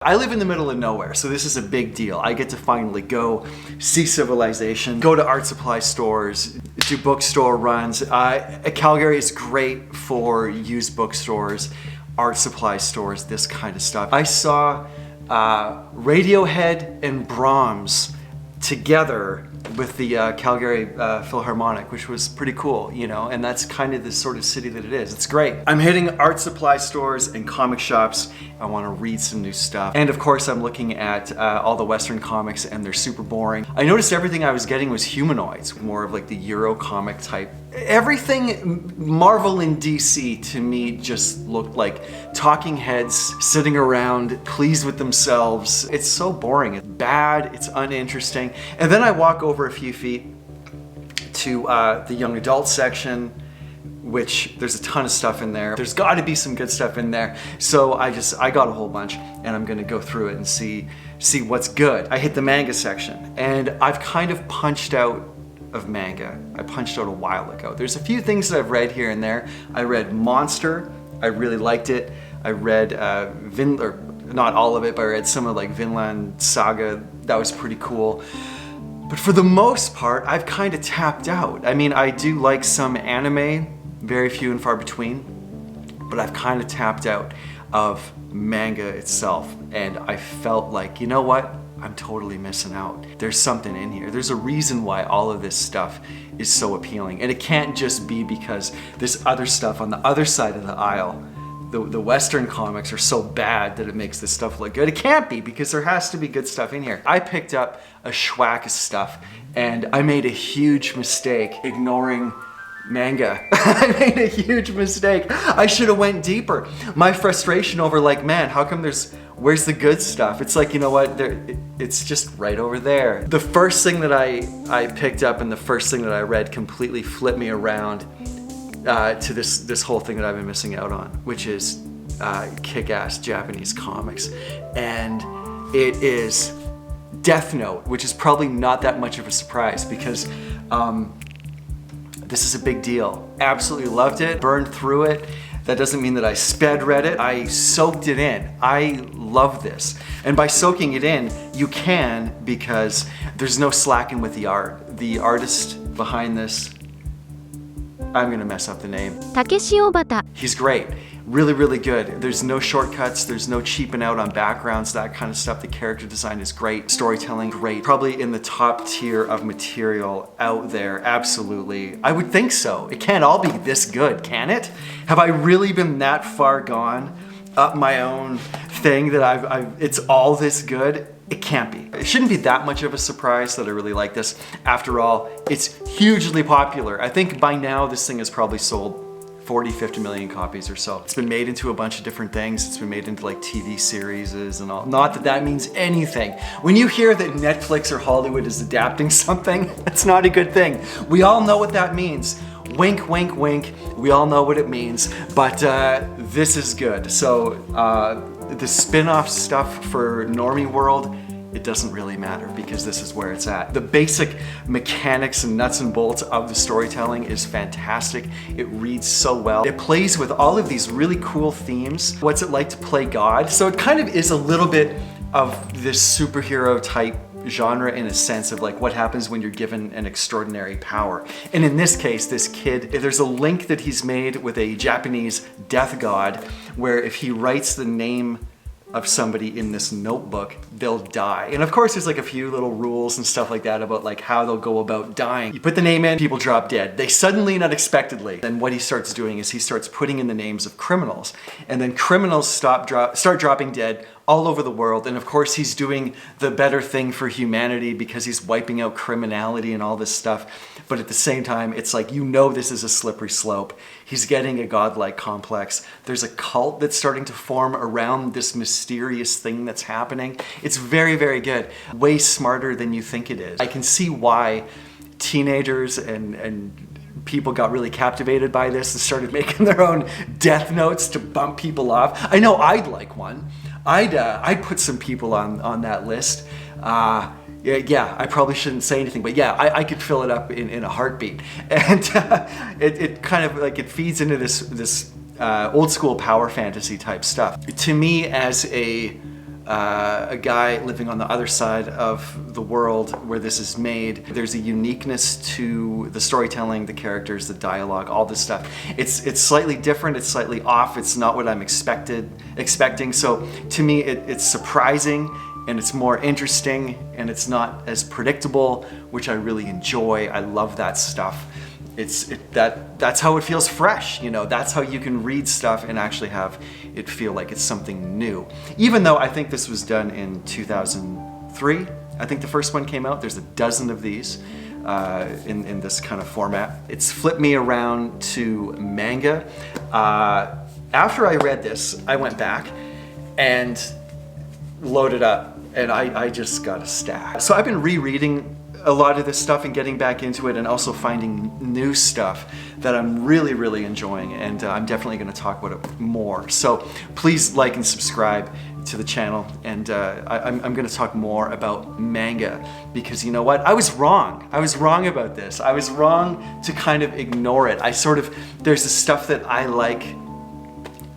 I live in the middle of nowhere, so this is a big deal. I get to finally go see civilization, go to art supply stores, do bookstore runs. Calgary is great for used bookstores, art supply stores, this kind of stuff. I saw Radiohead and Brahms together with the Calgary Philharmonic, which was pretty cool, you know, and that's kind of the sort of city that it is. It's great. I'm hitting art supply stores and comic shops. I want to read some new stuff. And of course, I'm looking at all the Western comics, and they're super boring. I noticed everything I was getting was humanoids, more of like the Euro comic type. Everything Marvel and DC to me just looked like talking heads sitting around, pleased with themselves. It's so boring. It's bad, it's uninteresting. And then I walk over a few feet to the young adult section, which there's a ton of stuff in there. There's got to be some good stuff in there. So I got a whole bunch, and I'm gonna go through it and see what's good. I hit the manga section, and I've kind of punched out of manga. I punched out a while ago. There's a few things that I've read here and there. I read Monster. I really liked it. I read not all of it, but I read some of like Vinland Saga. That was pretty cool. But for the most part, I've kind of tapped out. I mean, I do like some anime, very few and far between, but I've kind of tapped out of manga itself. And I felt like, you know what? I'm totally missing out. There's something in here. There's a reason why all of this stuff is so appealing. And it can't just be because this other stuff on the other side of the aisle, the Western comics, are so bad that it makes this stuff look good. It can't be, because there has to be good stuff in here. I picked up a schwack of stuff, and I made a huge mistake ignoring manga. I made a huge mistake. I should have went deeper. My frustration over like, man, how come where's the good stuff? It's like, you know what, it's just right over there. The first thing that I picked up and the first thing that I read completely flipped me around to this whole thing that I've been missing out on, which is kick-ass Japanese comics. And it is Deathnote, which is probably not that much of a surprise, because this is a big deal. Absolutely loved it, burned through it. That doesn't mean that I sped read it. I soaked it in. I love this. And by soaking it in, you can, because there's no slacking with the art. The artist behind this, I'm gonna mess up the name. Takeshi Obata. He's great. Really, really good. There's no shortcuts. There's no cheaping out on backgrounds, that kind of stuff. The character design is great. Storytelling, great. Probably in the top tier of material out there, absolutely. I would think so. It can't all be this good, can it? Have I really been that far gone up my own thing that it's all this good? It can't be. It shouldn't be that much of a surprise that I really like this. After all, it's hugely popular. I think by now this thing has probably sold 40, 50 million copies or so. It's been made into a bunch of different things. It's been made into like TV series and all. Not that that means anything. When you hear that Netflix or Hollywood is adapting something, that's not a good thing. We all know what that means. Wink, wink, wink. We all know what it means, but this is good. So the spin-off stuff for Normie World, it doesn't really matter, because this is where it's at. The basic mechanics and nuts and bolts of the storytelling is fantastic. It reads so well. It plays with all of these really cool themes. What's it like to play God? So it kind of is a little bit of this superhero type genre, in a sense of like what happens when you're given an extraordinary power. And in this case, this kid, there's a link that he's made with a Japanese death god, where if he writes the name of somebody in this notebook, they'll die. And of course there's like a few little rules and stuff like that about like how they'll go about dying. You put the name in, people drop dead. They suddenly and unexpectedly. Then what he starts doing is he starts putting in the names of criminals. And then criminals start dropping dead all over the world. And of course he's doing the better thing for humanity, because he's wiping out criminality and all this stuff. But at the same time, it's like, you know, this is a slippery slope. He's getting a godlike complex. There's a cult that's starting to form around this mysterious thing that's happening. It's very, very good. Way smarter than you think it is. I can see why teenagers and people got really captivated by this and started making their own death notes to bump people off. I know I'd like one. I'd put some people on that list. Yeah, I probably shouldn't say anything, but yeah, I could fill it up in a heartbeat. And it kind of like, it feeds into this old school power fantasy type stuff. To me, as a a guy living on the other side of the world where this is made. There's a uniqueness to the storytelling, the characters, the dialogue, all this stuff. It's slightly different, it's slightly off, it's not what I'm expecting. So to me, it's surprising, and it's more interesting, and it's not as predictable, which I really enjoy. I love that stuff. That's how it feels fresh, you know. That's how you can read stuff and actually have it feel like it's something new. Even though I think this was done in 2003, I think the first one came out. There's a dozen of these in this kind of format. It's flipped me around to manga. After I read this, I went back and loaded up, and I just got a stack. So I've been rereading a lot of this stuff and getting back into it, and also finding new stuff that I'm really enjoying, and I'm definitely going to talk about it more. So please like and subscribe to the channel, and I'm going to talk more about manga, because you know what? I was wrong. I was wrong about this. I was wrong to kind of ignore it. There's the stuff that I like,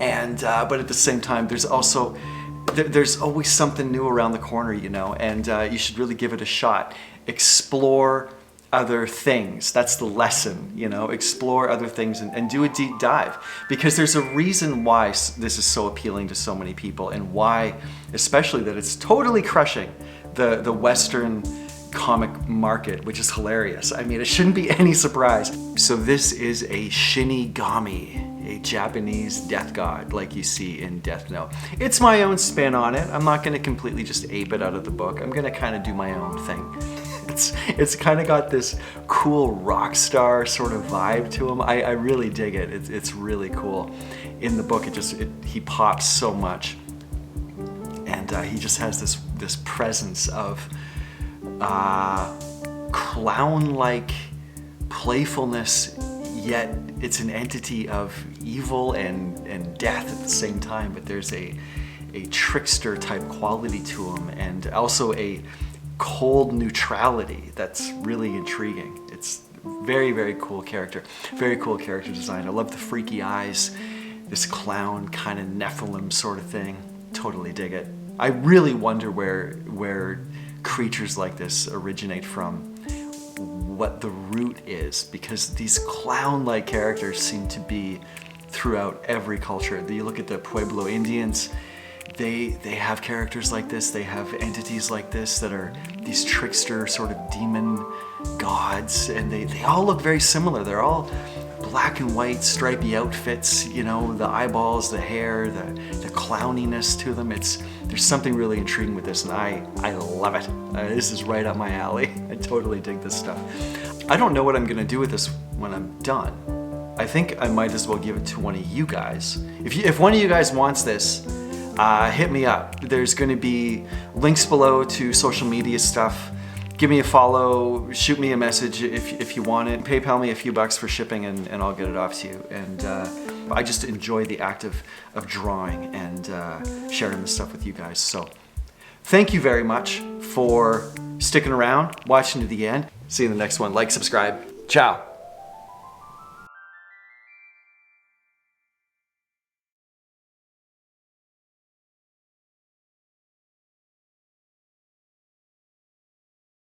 and but at the same time, there's always something new around the corner, you know, and you should really give it a shot. Explore other things. That's the lesson, you know, explore other things and do a deep dive, because there's a reason why this is so appealing to so many people, and why, especially, that it's totally crushing the Western comic market, which is hilarious. I mean, it shouldn't be any surprise. So this is a Shinigami, a Japanese death god like you see in Deathnote. It's my own spin on it. I'm not going to completely just ape it out of the book. I'm going to kind of do my own thing. It's kind of got this cool rock star sort of vibe to him. I really dig it. It's really cool. In the book, he pops so much, and he just has this presence of clown-like playfulness, yet it's an entity of evil and death at the same time. But there's a trickster type quality to him, and also a cold neutrality that's really intriguing. It's very cool character. Very cool character design. I love the freaky eyes, this clown kind of Nephilim sort of thing. Totally dig it. I really wonder where creatures like this originate from, what the root is, because these clown-like characters seem to be throughout every culture. You look at the Pueblo Indians, they have characters like this, they have entities like this that are these trickster sort of demon gods, and they all look very similar. They're all black and white stripy outfits, you know, the eyeballs, the hair, the clowniness to them. There's something really intriguing with this, and I love it. This is right up my alley. I totally dig this stuff. I don't know what I'm gonna do with this when I'm done. I think I might as well give it to one of you guys. If one of you guys wants this, hit me up. There's going to be links below to social media stuff. Give me a follow, shoot me a message if you want it. PayPal me a few bucks for shipping, and I'll get it off to you. And I just enjoy the act of drawing and sharing this stuff with you guys. So thank you very much for sticking around, watching to the end. See you in the next one. Like, subscribe. Ciao.